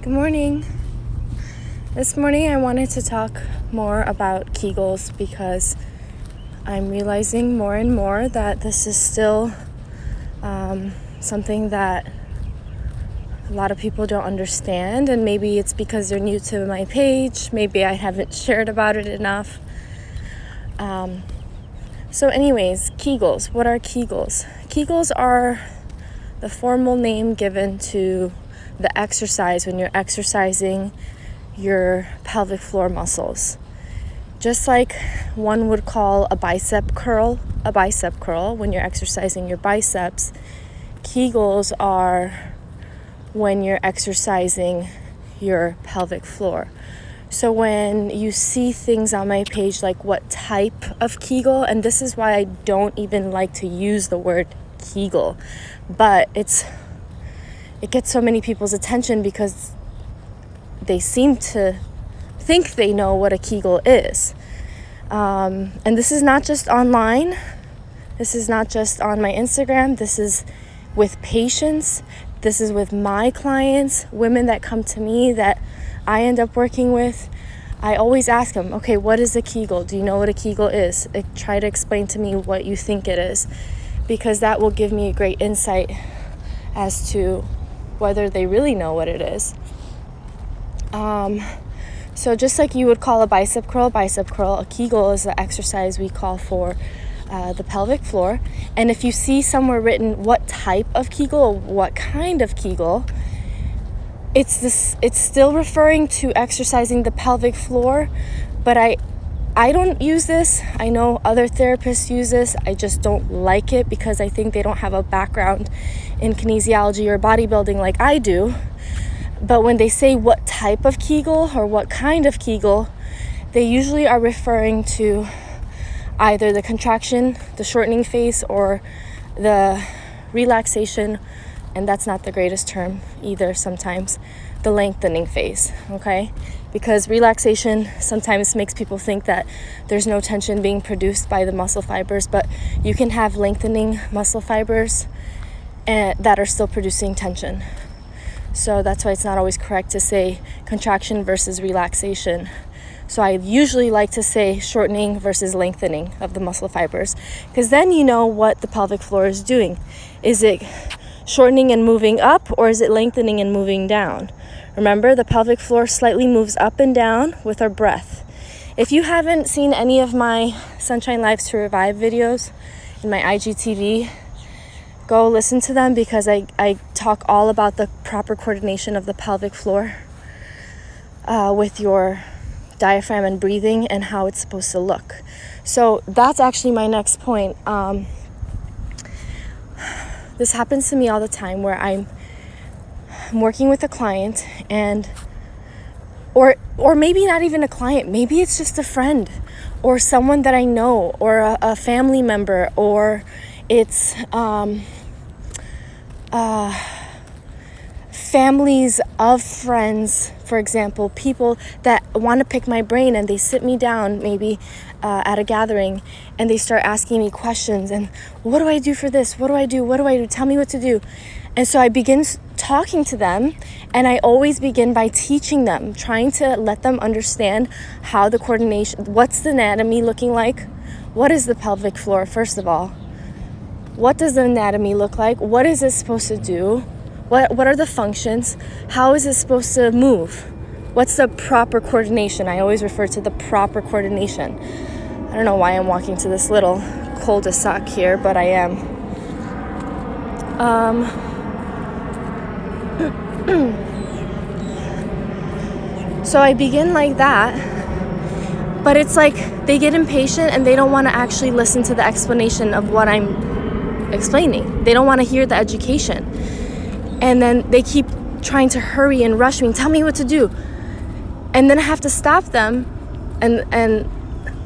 Good morning. This morning I wanted to talk more about Kegels because I'm realizing more and more that this is still something that a lot of people don't understand, and maybe it's because they're new to my page. Maybe I haven't shared about it enough. So anyways, Kegels. What are Kegels? Kegels are the formal name given to the exercise when you're exercising your pelvic floor muscles. Just like one would call a bicep curl when you're exercising your biceps, Kegels are when you're exercising your pelvic floor. So when you see things on my page like what type of Kegel, and this is why I don't even like to use the word Kegel, but it gets so many people's attention because they seem to think they know what a Kegel is. And this is not just online. This is not just on my Instagram. This is with patients. This is with my clients, women that come to me that I end up working with. I always ask them, okay, what is a Kegel? Do you know what a Kegel is? Try to explain to me what you think it is, because that will give me a great insight as to whether they really know what it is. So just like you would call a bicep curl, a Kegel is the exercise we call for the pelvic floor. And if you see somewhere written what type of Kegel, what kind of Kegel, it's still referring to exercising the pelvic floor, but I don't use this. I know other therapists use this. I just don't like it because I think they don't have a background in kinesiology or bodybuilding like I do. But when they say what type of Kegel or what kind of Kegel, they usually are referring to either the contraction, the shortening phase, or the relaxation, and that's not the greatest term either sometimes, the lengthening phase, okay? Because relaxation sometimes makes people think that there's no tension being produced by the muscle fibers, but you can have lengthening muscle fibers that are still producing tension. So that's why it's not always correct to say contraction versus relaxation. So I usually like to say shortening versus lengthening of the muscle fibers, because then you know what the pelvic floor is doing. Is it shortening and moving up, or is it lengthening and moving down? Remember, the pelvic floor slightly moves up and down with our breath. If you haven't seen any of my Sunshine Lives to Revive videos in my IGTV, go listen to them, because I talk all about the proper coordination of the pelvic floor with your diaphragm and breathing and how it's supposed to look. So that's actually my next point. This happens to me all the time where I'm working with a client or maybe not even a client, maybe it's just a friend or someone that I know or a family member, or it's families of friends, for example, people that want to pick my brain, and they sit me down maybe at a gathering and they start asking me questions, and what do I do for this? What do I do? Tell me what to do. And so I begin talking to them, and I always begin by teaching them, trying to let them understand how the coordination, what's the anatomy looking like? What is the pelvic floor, first of all? What does the anatomy look like? What is it supposed to do? What are the functions? How is it supposed to move? What's the proper coordination? I always refer to the proper coordination. I don't know why I'm walking to this little cul-de-sac here, but I am. So I begin like that, but it's like they get impatient and they don't want to actually listen to the explanation of what I'm explaining. They don't want to hear the education. And then they keep trying to hurry and rush me, tell me what to do. And then I have to stop them. And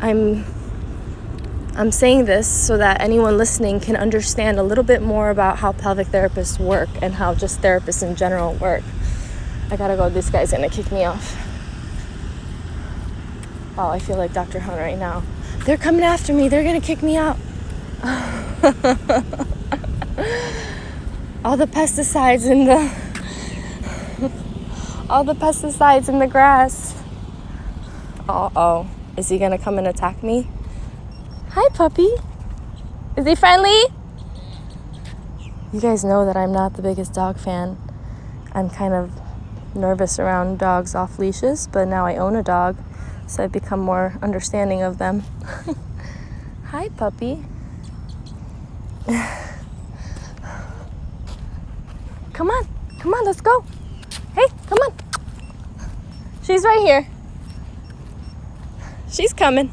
I'm saying this so that anyone listening can understand a little bit more about how pelvic therapists work and how just therapists in general work. I gotta go, this guy's gonna kick me off. Oh, I feel like Dr. Hunt right now. They're coming after me, they're gonna kick me out. all the pesticides and All the pesticides in the grass. Uh-oh. Is he gonna come and attack me? Hi, puppy. Is he friendly? You guys know that I'm not the biggest dog fan. I'm kind of nervous around dogs off leashes, but now I own a dog, so I've become more understanding of them. Hi, puppy. Come on, let's go. Hey, come on. She's right here. She's coming.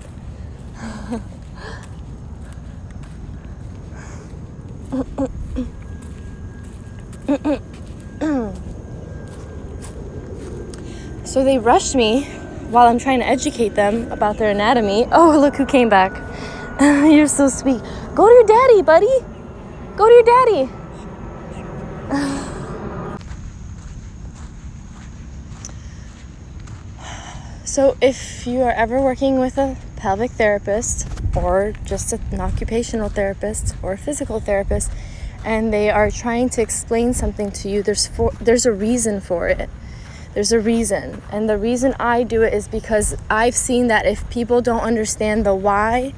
So they rushed me while I'm trying to educate them about their anatomy. Oh, look who came back. You're so sweet. Go to your daddy, buddy. Go to your daddy. So if you are ever working with a pelvic therapist or just an occupational therapist or a physical therapist and they are trying to explain something to you, there's a reason for it. There's a reason. And the reason I do it is because I've seen that if people don't understand the why,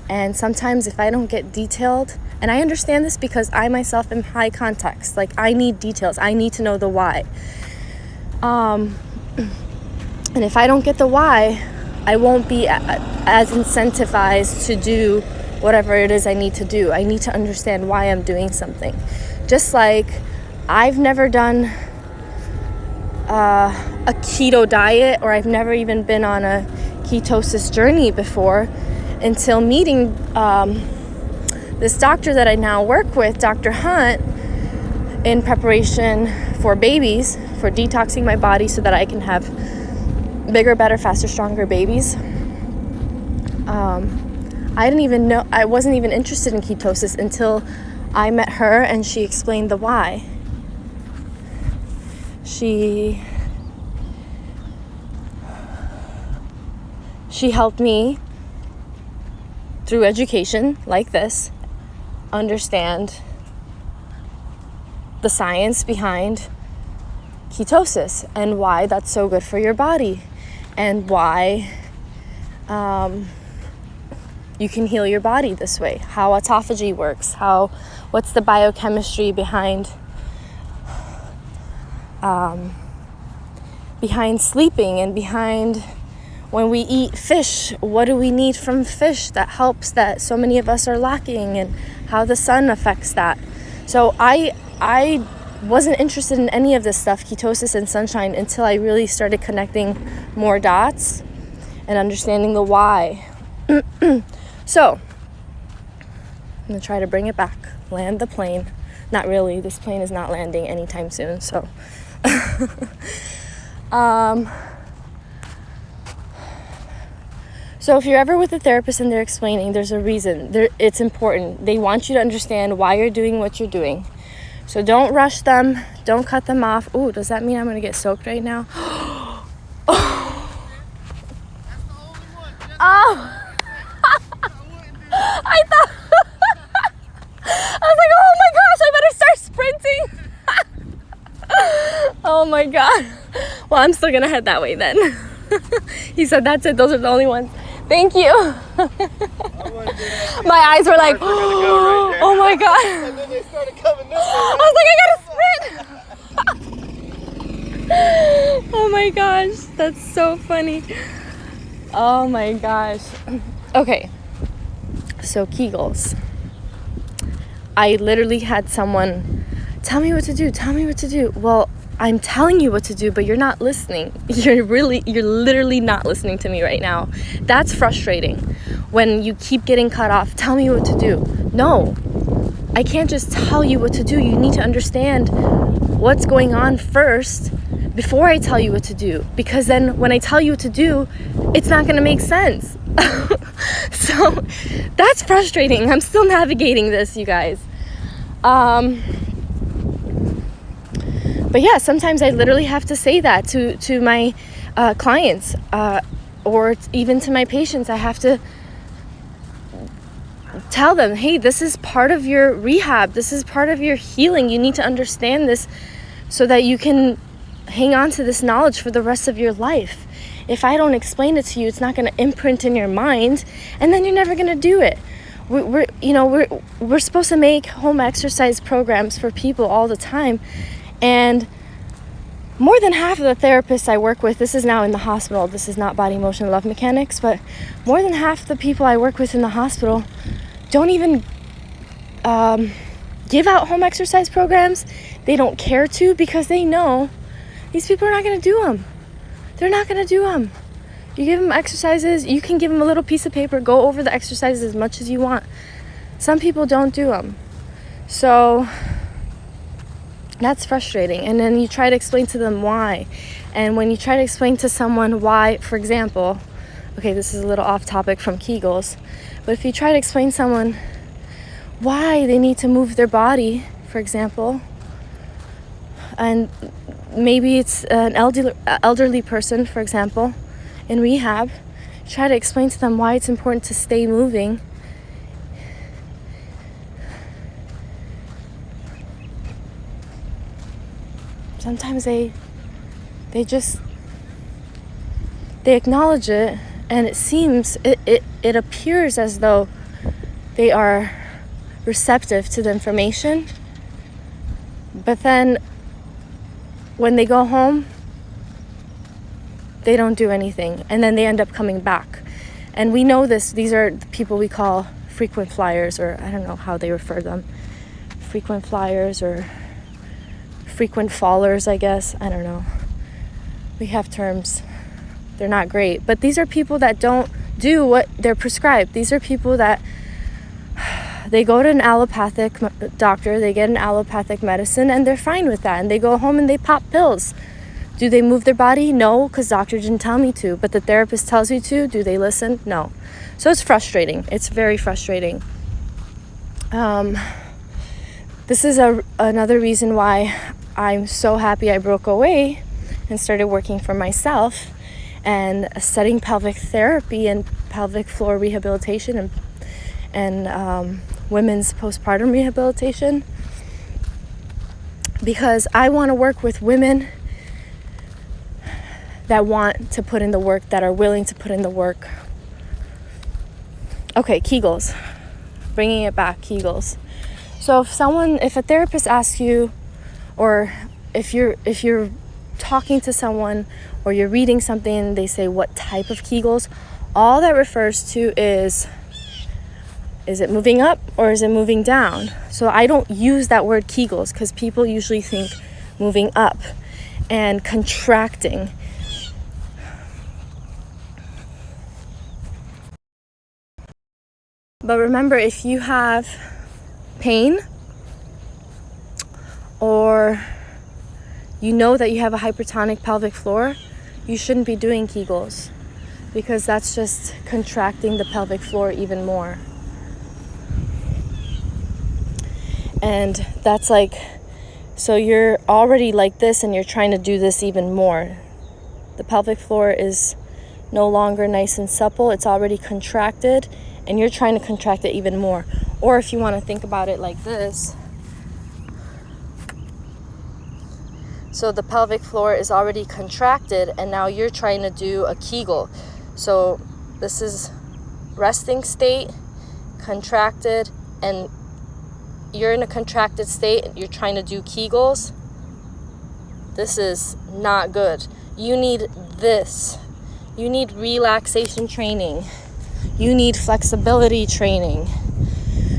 and sometimes if I don't get detailed, and I understand this because I myself am high context, like I need details, I need to know the why. And if I don't get the why, I won't be as incentivized to do whatever it is I need to do. I need to understand why I'm doing something. Just like I've never done a keto diet, or I've never even been on a ketosis journey before until meeting this doctor that I now work with, Dr. Hunt, in preparation for babies, for detoxing my body so that I can have bigger, better, faster, stronger babies. I didn't even know, I wasn't even interested in ketosis until I met her and she explained the why. She helped me through education like this understand the science behind ketosis and why that's so good for your body and why you can heal your body this way, how autophagy works, what's the biochemistry behind sleeping, and behind when we eat fish, what do we need from fish that helps, that so many of us are lacking, and how the sun affects that. So I wasn't interested in any of this stuff, ketosis and sunshine, until I really started connecting more dots and understanding the why. So I'm gonna try to bring it back, land the plane. Not really, this plane is not landing anytime soon, so so if you're ever with a therapist and they're explaining, there's a reason. It's important. They want you to understand why you're doing what you're doing. So don't rush them. Don't cut them off. Ooh, does that mean I'm going to get soaked right now? Oh. Oh. I thought... I was like, oh my gosh, I better start sprinting. Oh my God. Well, I'm still going to head that way then. He said, that's it. Those are the only ones. Thank you. My eyes were like, oh my God. And then they started coming this way. I was like, I gotta sprint. Oh my gosh, that's so funny. Oh my gosh. Okay, so Kegels. I literally had someone tell me what to do. Well, I'm telling you what to do, but you're not listening. You're literally not listening to me right now. That's frustrating when you keep getting cut off. Tell me what to do. No, I can't just tell you what to do. You need to understand what's going on first before I tell you what to do. Because then when I tell you what to do, it's not going to make sense. So that's frustrating. I'm still navigating this, you guys. But yeah, sometimes I literally have to say that to my clients or even to my patients. I have to tell them, hey, this is part of your rehab. This is part of your healing. You need to understand this so that you can hang on to this knowledge for the rest of your life. If I don't explain it to you, it's not going to imprint in your mind, and then you're never going to do it. We're supposed to make home exercise programs for people all the time, and more than half of the therapists I work with, this is now in the hospital, this is not body motion love mechanics, but more than half the people I work with in the hospital don't even give out home exercise programs. They don't care to, because they know these people are not going to do them. They're not going to do them. You give them exercises, you can give them a little piece of paper, go over the exercises as much as you want. Some people don't do them. So that's frustrating. And then you try to explain to them why. And when you try to explain to someone why, for example, okay, this is a little off topic from Kegels, but if you try to explain to someone why they need to move their body, for example, and maybe it's an elderly person, for example, in rehab, try to explain to them why it's important to stay moving. Sometimes they acknowledge it, and it appears as though they are receptive to the information, but then when they go home, they don't do anything, and then they end up coming back. And we know this. These are the people we call frequent flyers, or I don't know how they refer them. Frequent flyers or frequent fallers, I guess. I don't know. We have terms. They're not great. But these are people that don't do what they're prescribed. These are people that they go to an allopathic doctor, they get an allopathic medicine, and they're fine with that. And they go home and they pop pills. Do they move their body? No, because doctor didn't tell me to. But the therapist tells you to. Do they listen? No. So it's frustrating. It's very frustrating. This is another reason why I'm so happy I broke away and started working for myself and studying pelvic therapy and pelvic floor rehabilitation and women's postpartum rehabilitation, because I want to work with women that want to put in the work, that are willing to put in the work. Okay, Kegels. Bringing it back, Kegels. So if a therapist asks you, or if you're talking to someone or you're reading something and they say what type of Kegels, all that refers to is it moving up or is it moving down? So I don't use that word Kegels because people usually think moving up and contracting. But remember, if you have pain or you know that you have a hypertonic pelvic floor, you shouldn't be doing Kegels, because that's just contracting the pelvic floor even more. And that's like, so you're already like this and you're trying to do this even more. The pelvic floor is no longer nice and supple, it's already contracted, and you're trying to contract it even more. Or if you want to think about it like this, so the pelvic floor is already contracted and now you're trying to do a Kegel. So this is resting state, contracted, and you're in a contracted state and you're trying to do Kegels. This is not good. You need this. You need relaxation training. You need flexibility training.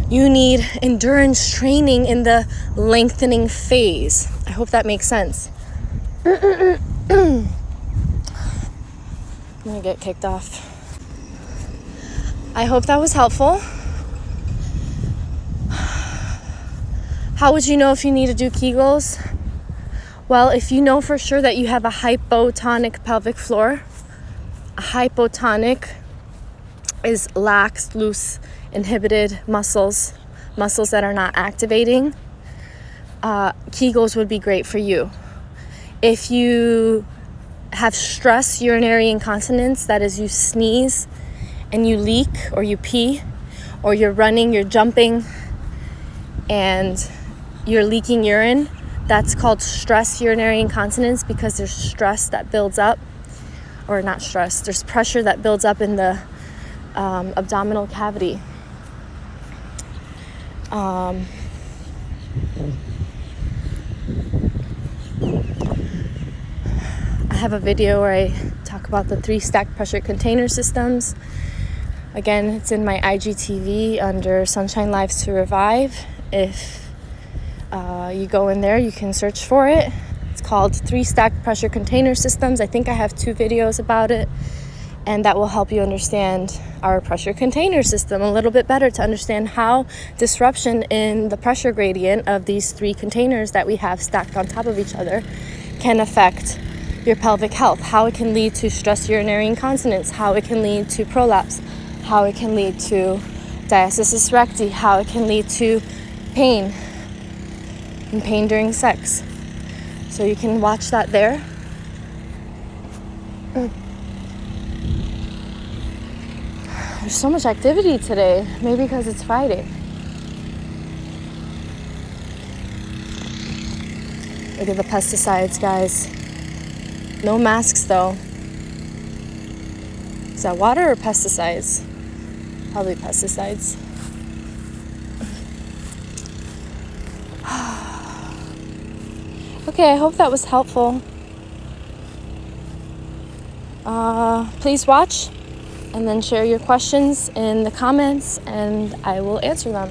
You need endurance training in the lengthening phase. I hope that makes sense. I'm gonna get kicked off. I hope that was helpful. How would you know if you need to do Kegels? Well, if you know for sure that you have a hypotonic pelvic floor, a hypotonic is lax, loose, inhibited muscles that are not activating, Kegels would be great for you. If you have stress urinary incontinence, that is, you sneeze and you leak or you pee, or you're running, you're jumping, and you're leaking urine, That's called stress urinary incontinence because there's stress that builds up, or not stress, there's pressure that builds up in the abdominal cavity. I have a video where I talk about the 3 stacked pressure container systems. Again, it's in my IGTV under Sunshine Lives to Revive. If you go in there, you can search for it. It's called 3 stacked pressure container systems. I think I have 2 videos about it, and that will help you understand our pressure container system a little bit better, to understand how disruption in the pressure gradient of these 3 containers that we have stacked on top of each other can affect your pelvic health, how it can lead to stress urinary incontinence, how it can lead to prolapse, how it can lead to diastasis recti, how it can lead to pain and pain during sex. So you can watch that there. There's so much activity today, maybe because it's Friday. Look at the pesticides, guys. No masks though. Is that water or pesticides? Probably pesticides. Okay, I hope that was helpful. Please watch and then share your questions in the comments and I will answer them.